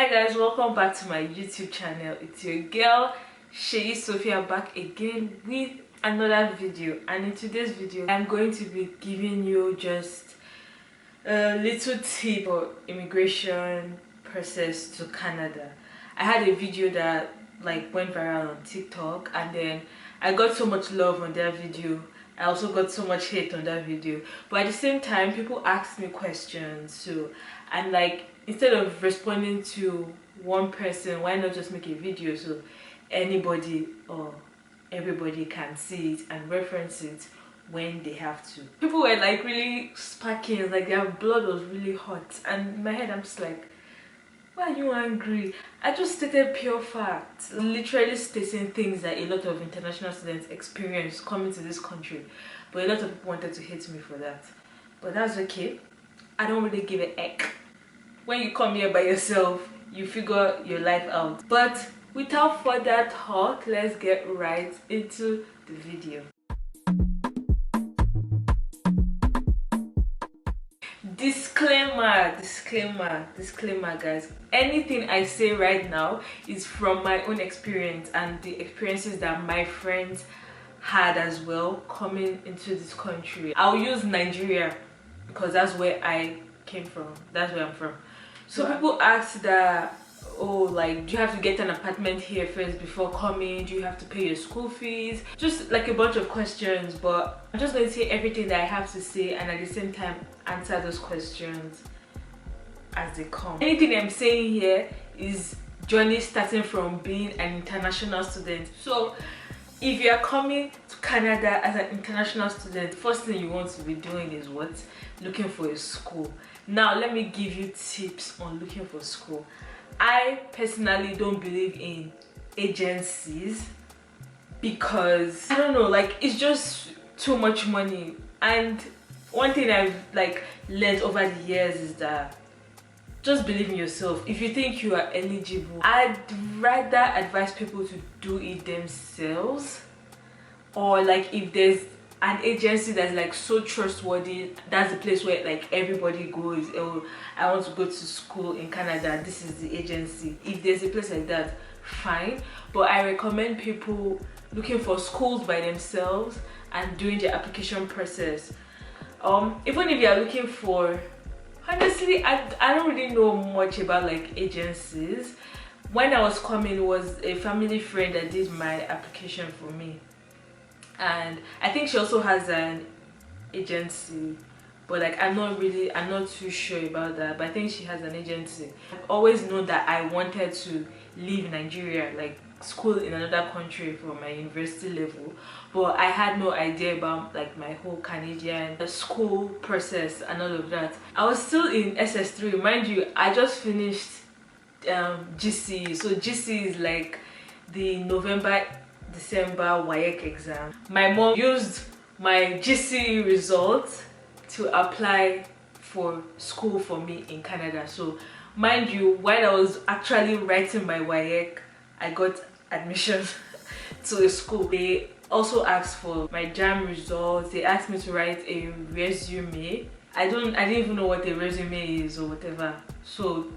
Hi guys, welcome back to my YouTube channel. It's your girl xoxoxo back again with another video, and in today's video I'm going to be giving you just a little tip for immigration process to Canada. I had a video that went viral on TikTok, and then I got so much love on that video. I also got so much hate on that video, but at the same time people asked me questions, so I'm like, instead of responding to one person, why not just make a video so anybody or everybody can see it and reference it when they have to. People were like really sparking, like their blood was really hot, and in my head I'm just like, why are you angry? I just stated pure facts, literally stating things that a lot of international students experience coming to this country, but a lot of people wanted to hate me for that. But that's okay, I don't really give a heck. When you come here by yourself, you figure your life out. But without further talk, let's get right into the video. Disclaimer guys, anything I say right now is from my own experience and the experiences that my friends had as well coming into this country. I'll use Nigeria because that's where I came from, that's where I'm from. So people ask that, oh, like, do you have to get an apartment here first before coming? Do you have to pay your school fees? Just like a bunch of questions, but I'm just going to say everything that I have to say and at the same time answer those questions as they come. Anything I'm saying here is journey starting from being an international student. So if you are coming to Canada as an international student, first thing you want to be doing is what? Looking for a school. Now let me give you tips on looking for school. I personally don't believe in agencies because I don't know, like, it's just too much money. And one thing I've learned over the years is that just believe in yourself. If you think you are eligible, I'd rather advise people to do it themselves, or like if there's an agency that's like so trustworthy, that's the place where like everybody goes. Oh, I want to go to school in Canada, this is the agency. If there's a place like that, fine, but I recommend people looking for schools by themselves and doing the application process. Even if you are looking for, honestly, I don't really know much about like agencies. When I was coming, it was a family friend that did my application for me, and I think she also has an agency, but like I'm not too sure about that, but I think she has an agency. I've always known that I wanted to leave Nigeria, like school in another country for my university level, but I had no idea about like my whole Canadian school process and all of that. I was still in SS3, mind you. I just finished GC, so GC is like the November-December WAEC exam. My mom used my GC results to apply for school for me in Canada. So mind you, while I was actually writing my WAEC, I got admission to a school. They also asked for my JAM results. They asked me to write a resume. I didn't even know what a resume is or whatever. So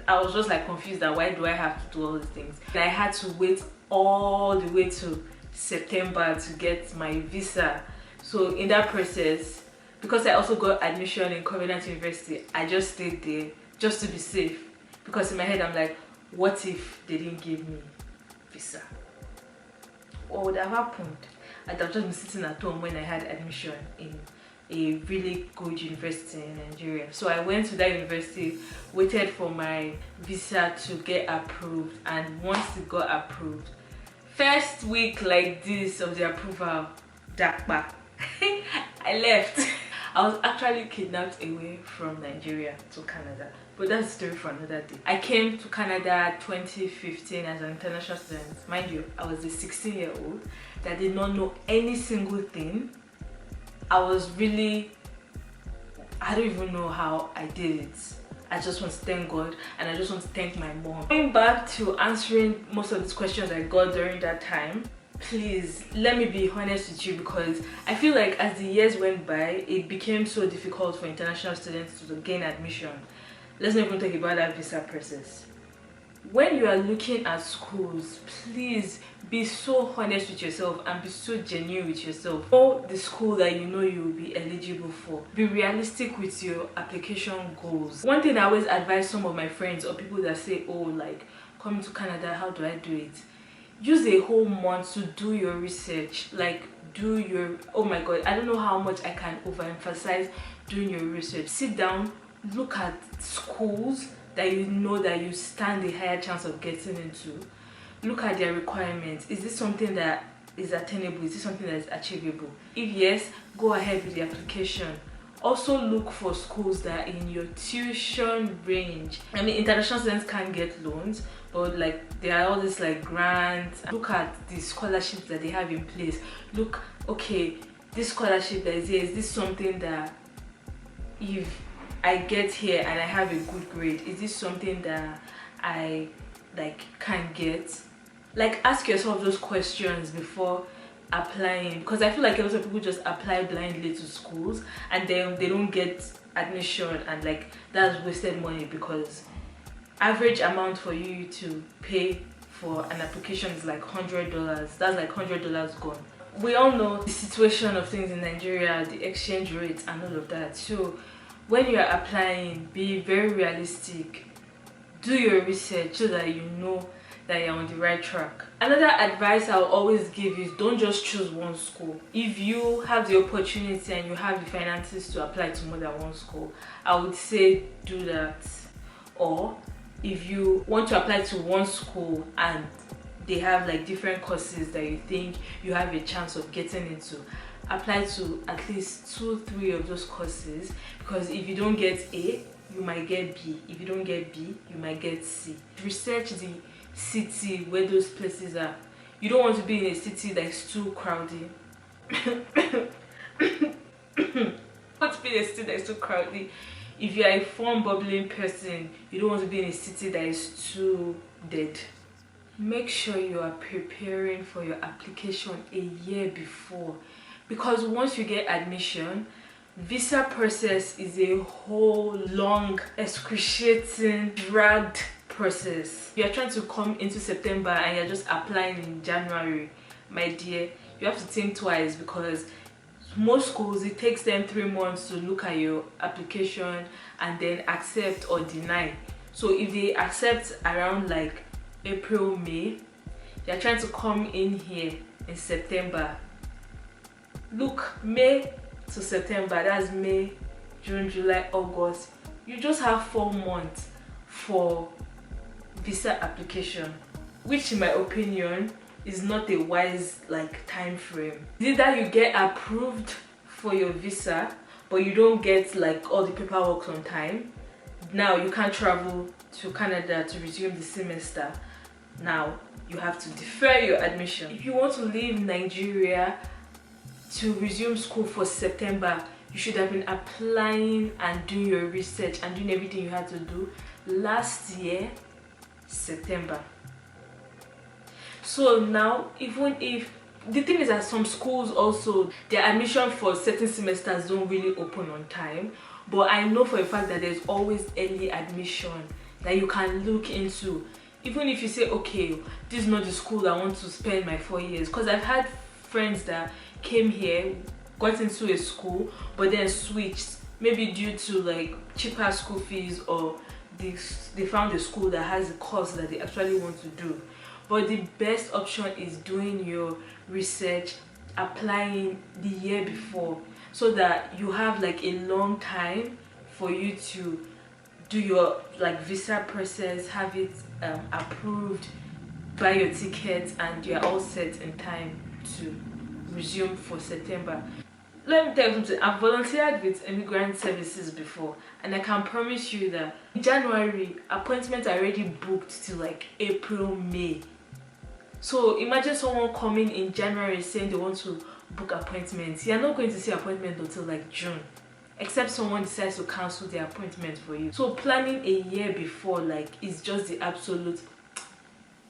I was just like confused that why do I have to do all these things. And I had to wait all the way to September to get my visa. So in that process, because I also got admission in Covenant University, I just stayed there just to be safe, because in my head I'm like, what if they didn't give me visa? What would have happened? I'd have just been sitting at home when I had admission in a really good university in Nigeria. So I went to that university, waited for my visa to get approved, and once it got approved, first week like this of the approval, dakba, I left. I was actually kidnapped away from Nigeria to Canada, but that's a story for another day. I came to Canada 2015 as an international student. Mind you, I was a 16-year-old that did not know any single thing. I was really, I don't even know how I did it. I just want to thank God, and I just want to thank my mom. Going back to answering most of these questions I got during that time, please let me be honest with you, because I feel like as the years went by, it became so difficult for international students to gain admission. Let's not even talk about that visa process. When you are looking at schools, please be so honest with yourself and be so genuine with yourself. Know the school that you know you will be eligible for. Be realistic with your application goals. One thing I always advise some of my friends or people that say, oh, like, coming to Canada, how do I do it? Use a whole month to do your research. Like, do your, oh my god, I don't know how much I can overemphasize doing your research. Sit down, look at schools that you know that you stand a higher chance of getting into. Look at their requirements. Is this something that is attainable? Is this something that is achievable? If yes, go ahead with the application. Also look for schools that are in your tuition range. I mean, international students can't get loans, but like there are all these like grants. Look at the scholarships that they have in place. Look, okay, this scholarship that is here, is this something that if I get here and I have a good grade, is this something that I like can get? Like, ask yourself those questions before applying, because I feel like a lot of people just apply blindly to schools and then they don't get admission, and like that's wasted money, because average amount for you to pay for an application is like $100. That's like $100 gone. We all know the situation of things in Nigeria, the exchange rates and all of that. So when you're applying, be very realistic. Do your research so that you know that you're on the right track. Another advice I'll always give is don't just choose one school. If you have the opportunity and you have the finances to apply to more than one school, I would say do that. Or if you want to apply to one school and they have like different courses that you think you have a chance of getting into, apply to at least 2-3 of those courses, because if you don't get A, you might get B. If you don't get B, you might get C. Research the city where those places are. You don't want to be in a city that is too crowded. Want to be in a city that is too crowded. If you are a fun, bubbling person, you don't want to be in a city that is too dead. Make sure you are preparing for your application a year before, because once you get admission, visa process is a whole long, excruciating, dragged process. You're trying to come into September and you're just applying in January, my dear, you have to think twice, because most schools, it takes them 3 months to look at your application and then accept or deny. So if they accept around like April, May, you're trying to come in here in September. Look, May to September, that's May, June, July, August. You just have 4 months for visa application, which in my opinion is not a wise like time frame. Either you get approved for your visa but you don't get like all the paperwork on time. Now you can't travel to Canada to resume the semester. Now you have to defer your admission. If you want to leave Nigeria to resume school for September, you should have been applying and doing your research and doing everything you had to do last year, September. So now, even if the thing is that some schools also, their admission for certain semesters don't really open on time, but I know for a fact that there's always early admission that you can look into. Even if you say, okay, this is not the school I want to spend my 4 years, because I've had friends that came here, got into a school, but then switched, maybe due to like cheaper school fees, or they found a school that has a course that they actually want to do. But the best option is doing your research, applying the year before, so that you have like a long time for you to do your like visa process, have it approved, buy your tickets, and you're all set in time to resume for September. Let me tell you something. I've volunteered with immigrant services before, and I can promise you that in January appointments are already booked till like April, May. So imagine someone coming in January saying they want to book appointments. You're not going to see appointment until like June, except someone decides to cancel their appointment for you. So planning a year before like is just the absolute,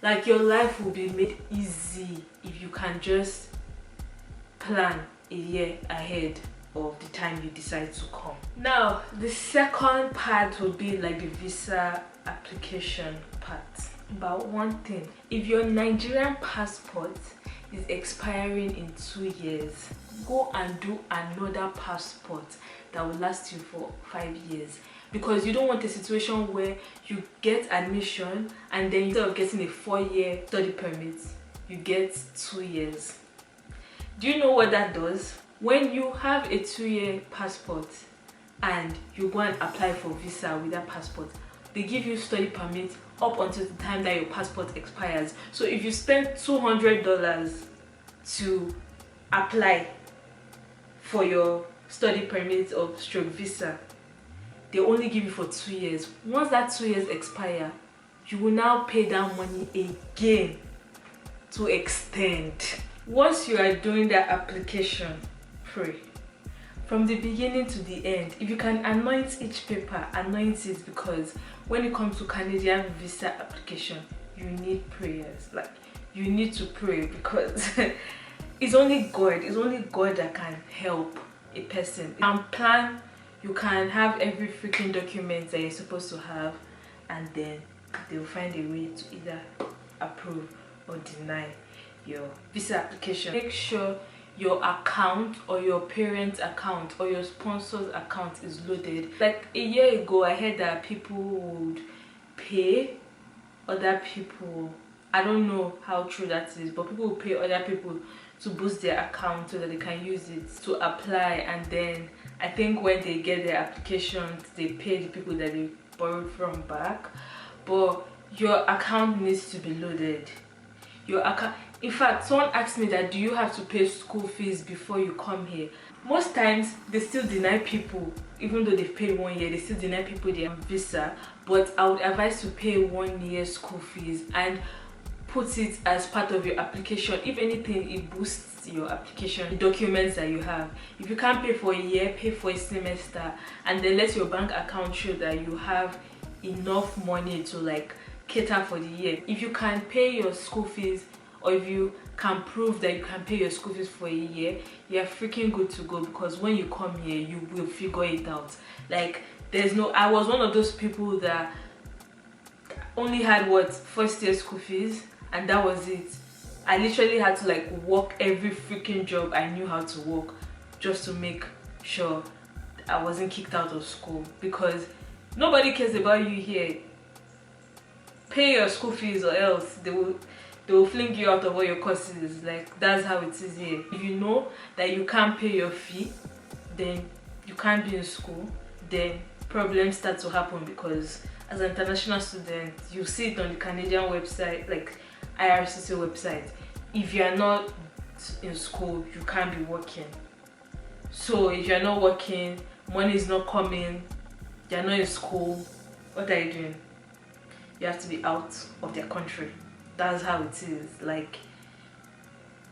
like your life will be made easy if you can just plan a year ahead of the time you decide to come. Now the second part will be like the visa application part. about one thing. If your Nigerian passport is expiring in 2 years, go and do another passport that will last you for 5 years, because you don't want a situation where you get admission and then instead of getting a 4-year study permit, you get 2 years. Do you know what that does? When you have a 2-year passport and you go and apply for visa with that passport, they give you study permit up until the time that your passport expires. So if you spend $200 to apply for your study permit or stroke visa, they only give you for 2 years. Once that 2 years expire, you will now pay that money again to extend. Once you are doing that application, pray from the beginning to the end. If you can anoint each paper, anoint it, because when it comes to Canadian visa application, you need prayers. Like, you need to pray, because it's only God that can help a person. And plan, you can have every freaking document that you're supposed to have, and then they'll find a way to either approve or deny your visa application. Make sure your account or your parents' account or your sponsor's account is loaded. Like a year ago, I heard that people would pay other people. I don't know how true that is, but people will pay other people to boost their account so that they can use it to apply, and then I think when they get their applications, they pay the people that they borrowed from back. But your account needs to be loaded. Your account. In fact, someone asked me that, do you have to pay school fees before you come here? Most times they still deny people, even though they've paid 1 year, they still deny people their visa. But I would advise to pay 1 year school fees and put it as part of your application. If anything, it boosts your application, the documents that you have. If you can't pay for a year, pay for a semester, and then let your bank account show that you have enough money to like cater for the year. If you can pay your school fees, or if you can prove that you can pay your school fees for a year, you're freaking good to go, because when you come here, you will figure it out. Like, I was one of those people that only had first year school fees, and that was it. I literally had to like work every freaking job I knew how to work just to make sure I wasn't kicked out of school, because nobody cares about you here. Pay your school fees or else they will fling you out of all your courses. Like, that's how it is here. If you know that you can't pay your fee, then you can't be in school, then problems start to happen, because as an international student, you see it on the Canadian website, like IRCC website. If you are not in school, you can't be working. So if you're not working, money is not coming, you're not in school, what are you doing? You have to be out of their country. That's how it is. Like,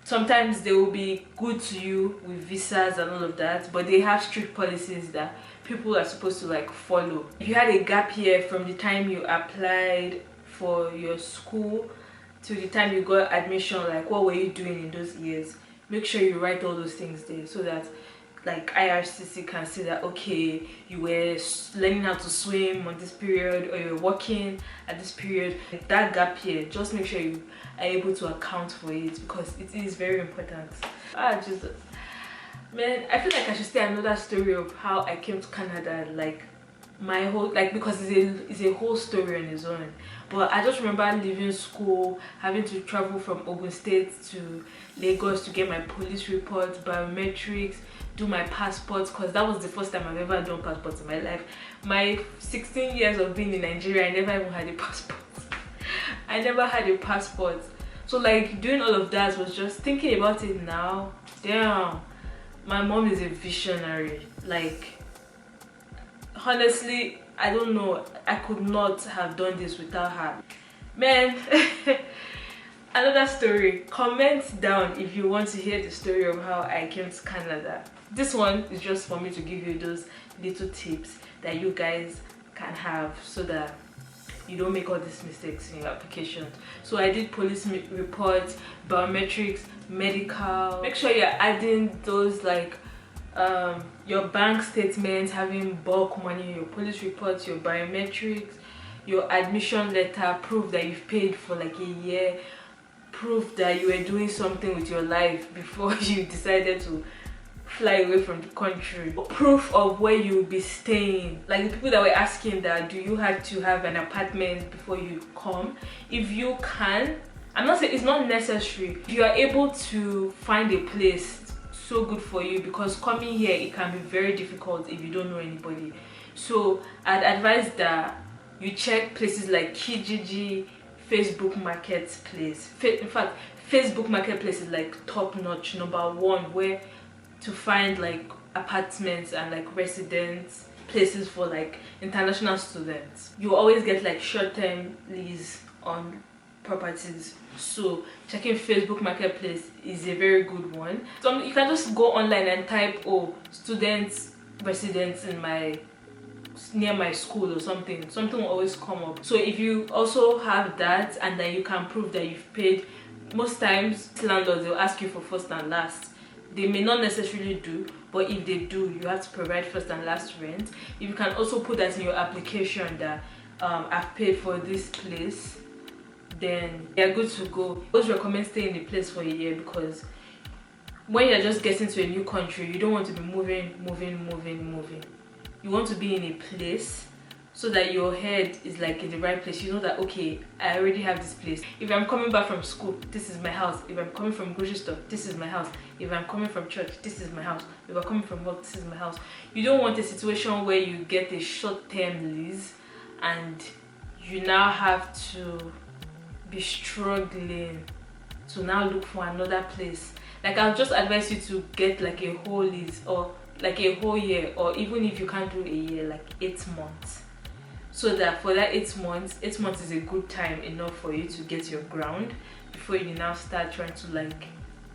sometimes they will be good to you with visas and all of that, but they have strict policies that people are supposed to like follow. If you had a gap year from the time you applied for your school to the time you got admission, like what were you doing in those years? Make sure you write all those things there, so that like IRCC can see that, okay, you were learning how to swim on this period, or you were working at this period. That gap year, just make sure you are able to account for it, because it is very important. Jesus, man, I feel like I should say another story of how I came to Canada, like my whole, like, because it's a whole story on its own. But I just remember leaving school, having to travel from Ogun State to Lagos to get my police report, biometrics, do my passports, because that was the first time I've ever done passports in my life. My 16 years of being in Nigeria, I never even had a passport. I never had a passport. So like, doing all of that was just thinking about it now. Damn, my mom is a visionary. Like, honestly, I don't know, I could not have done this without her. Man, another story. Comment down if you want to hear the story of how I came to Canada. This one is just for me to give you those little tips that you guys can have, so that you don't make all these mistakes in your applications. So I did police reports, biometrics, medical. Make sure you're adding those like your bank statements, having bulk money, your police reports, your biometrics, your admission letter, proof that you've paid for like a year, proof that you were doing something with your life before you decided to fly away from the country, proof of where you'll be staying. Like the people that were asking that, do you have to have an apartment before you come? If you can, I'm not saying it's not necessary. If you are able to find a place, so good for you, because coming here it can be very difficult if you don't know anybody. So I'd advise that you check places like Kijiji, Facebook Marketplace. In fact, Facebook Marketplace is like top notch, #1, where to find like apartments and like residence places for like international students. You always get like short-term lease on properties, so checking Facebook Marketplace is a very good one. So you can just go online and type, oh, students residents in my near my school or something will always come up. So if you also have that and then you can prove that you've paid, most times landlords, they'll ask you for first and last. They may not necessarily do, but if they do, you have to provide first and last rent. If you can also put that in your application that I've paid for this place, then you're good to go. I always recommend staying in the place for a year, because when you're just getting to a new country, you don't want to be moving. You want to be in a place so that your head is like in the right place. You know that, okay, I already have this place. If I'm coming back from school, this is my house. If I'm coming from grocery store, this is my house. If I'm coming from church, this is my house. If I'm coming from work, this is my house. You don't want a situation where you get a short-term lease and you now have to be struggling to now look for another place. Like, I'll just advise you to get like a whole lease, or like a whole year, or even if you can't do a year, like 8 months. So that for that 8 months is a good time enough for you to get your ground before you now start trying to like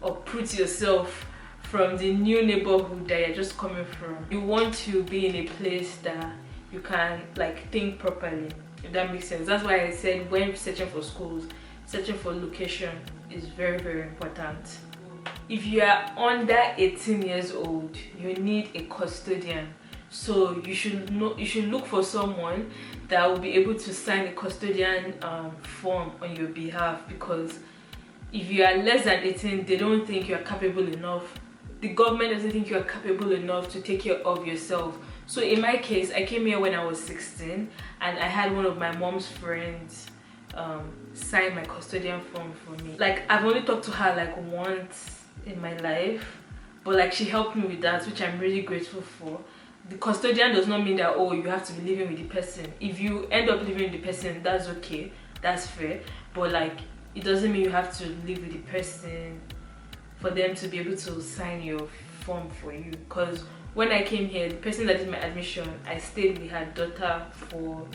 uproot yourself from the new neighborhood that you're just coming from. You want to be in a place that you can like think properly, if that makes sense. That's why I said when searching for schools, searching for location is very, very important. If you are under 18 years old, you need a custodian. So you should look for someone that will be able to sign a custodian form on your behalf, because if you are less than 18, they don't think you are capable enough. The government doesn't think you are capable enough to take care of yourself. So in my case, I came here when I was 16, and I had one of my mom's friends sign my custodian form for me. Like, I've only talked to her like once in my life, but like she helped me with that, which I'm really grateful for. The custodian does not mean that, oh, you have to be living with the person. If you end up living with the person, that's okay, that's fair, but like it doesn't mean you have to live with the person for them to be able to sign your form for you. Because when I came here, the person that did my admission, I stayed with her daughter for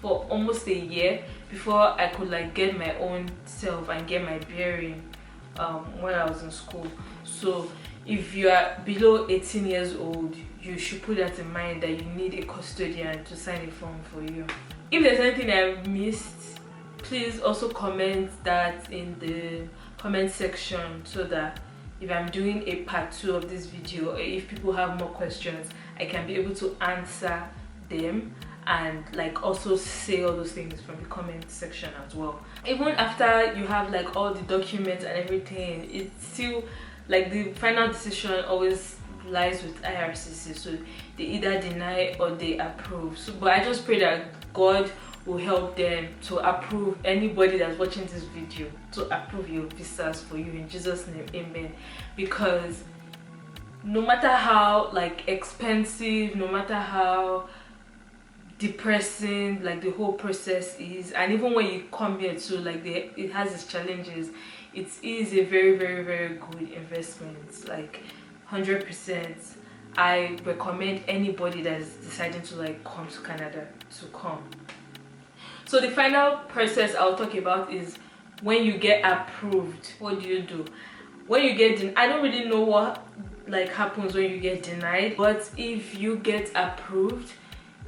for almost a year before I could like get my own self and get my bearing when I was in school. So if you are below 18 years old, you should put that in mind, that you need a custodian to sign a form for you. If there's anything I've missed, please also comment that in the comment section, so that if I'm doing a part 2 of this video, or if people have more questions, I can be able to answer them and like also say all those things from the comment section as well. Even after you have like all the documents and everything, it's still like the final decision always lies with IRCC, so they either deny or they approve. So but I just pray that God will help them to approve, anybody that's watching this video, to approve your visas for you in Jesus' name, amen. Because no matter how like expensive, no matter how depressing like the whole process is, and even when you come here too, like it has its challenges, it is a very, very, very good investment, like 100%. I recommend anybody that is deciding to like come to Canada to come. So the final process I'll talk about is when you get approved. What do you do when you get I don't really know what like happens when you get denied, but if you get approved,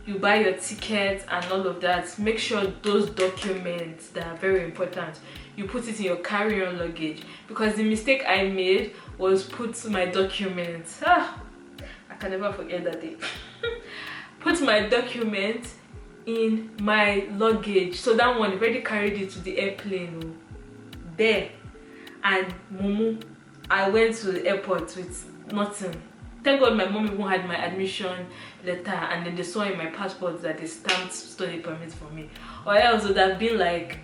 you buy your ticket and all of that. Make sure those documents that are very important, you put it in your carry-on luggage, because the mistake I made was put my documents, I can never forget that day. put my document in my luggage. So that one, I've already carried it to the airplane there. And Mumu, I went to the airport with nothing. Thank God my mom even had my admission letter, and then they saw in my passport that they stamped study permit for me. Or else it would have been like,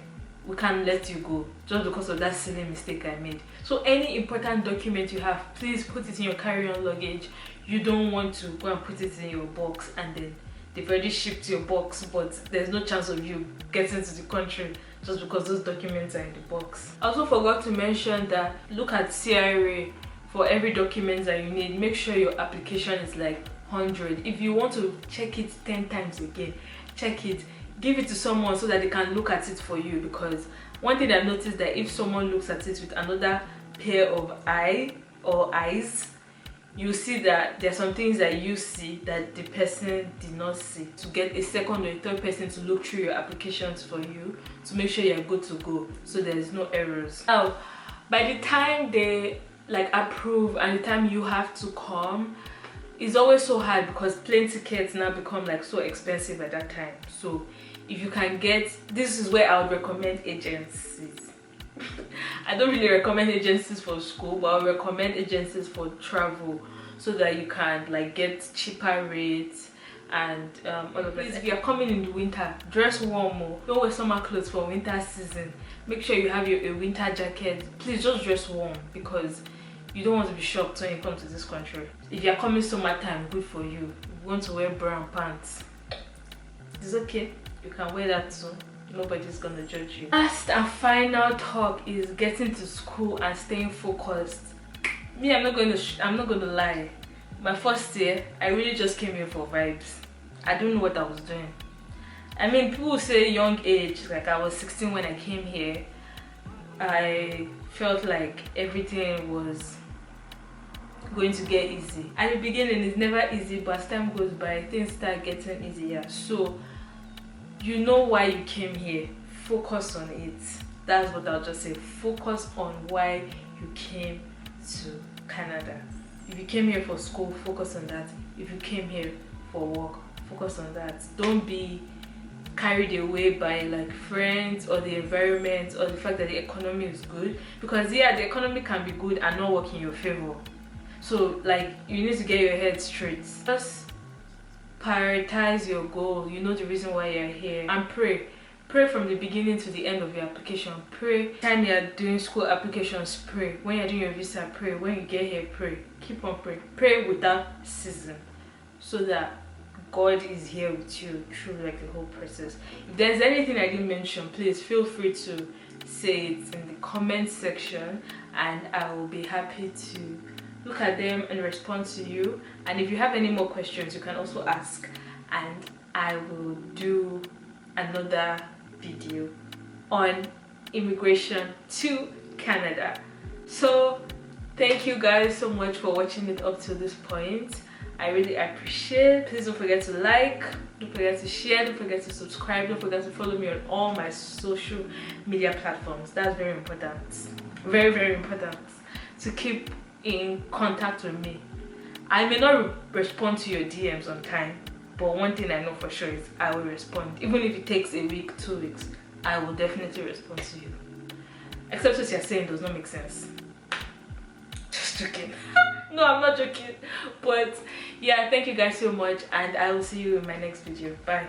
we can't let you go just because of that silly mistake I made. So any important document you have, please put it in your carry-on luggage. You don't want to go and put it in your box and then they've already shipped your box, but there's no chance of you getting to the country just because those documents are in the box. I also forgot to mention that look at CRA for every document that you need. Make sure your application is like 100. If you want to check it 10 times again, check it. Give it to someone so that they can look at it for you, because one thing I've noticed that if someone looks at it with another pair of eyes, you see that there are some things that you see that the person did not see. To get a second or a third person to look through your applications for you to make sure you're good to go, so there's no errors. Now, by the time they like approve and the time you have to come, it's always so hard because plane tickets now become like so expensive at that time. So if you can get, this is where I would recommend agencies. I don't really recommend agencies for school, but I would recommend agencies for travel, so that you can like get cheaper rates and all of that. If you are coming in the winter, dress warm. Don't wear summer clothes for winter season. Make sure you have a winter jacket. Please just dress warm, because you don't want to be shocked when you come to this country. If you are coming summertime, good for you. You want to wear brown pants, it's okay. You can wear that too. Nobody's gonna judge you. Last and final talk is getting to school and staying focused. Me, I'm not gonna lie. My first year, I really just came here for vibes. I don't know what I was doing. I mean, people say young age, like I was 16 when I came here. I felt like everything was going to get easy. At the beginning, it's never easy, but as time goes by, things start getting easier. So you know why you came here, focus on it. That's what I'll just say. Focus on why you came to Canada. If you came here for school, focus on that. If you came here for work, focus on that. Don't be carried away by like friends or the environment or the fact that the economy is good, because yeah, the economy can be good and not work in your favor. So like, you need to get your head straight. Just prioritize your goal. You know the reason why you're here, and pray from the beginning to the end of your application. Pray time you're doing school applications, pray when you're doing your visa, pray when you get here, pray. Keep on praying. Pray without ceasing, so that God is here with you through like the whole process. If there's anything I didn't mention, please feel free to say it in the comment section, and I will be happy to look at them and respond to you. And if you have any more questions, you can also ask, and I will do another video on immigration to Canada. So thank you guys so much for watching it up to this point. I really appreciate it. Please don't forget to like, don't forget to share, don't forget to subscribe, don't forget to follow me on all my social media platforms. That's very important. Very, very important to keep in contact with me. I may not respond to your DMs on time, but one thing I know for sure is I will respond. Even if it takes a week, 2 weeks, I will definitely respond to you. Except what you're saying does not make sense. Just joking. No, I'm not joking. But yeah, thank you guys so much, and I will see you in my next video. Bye.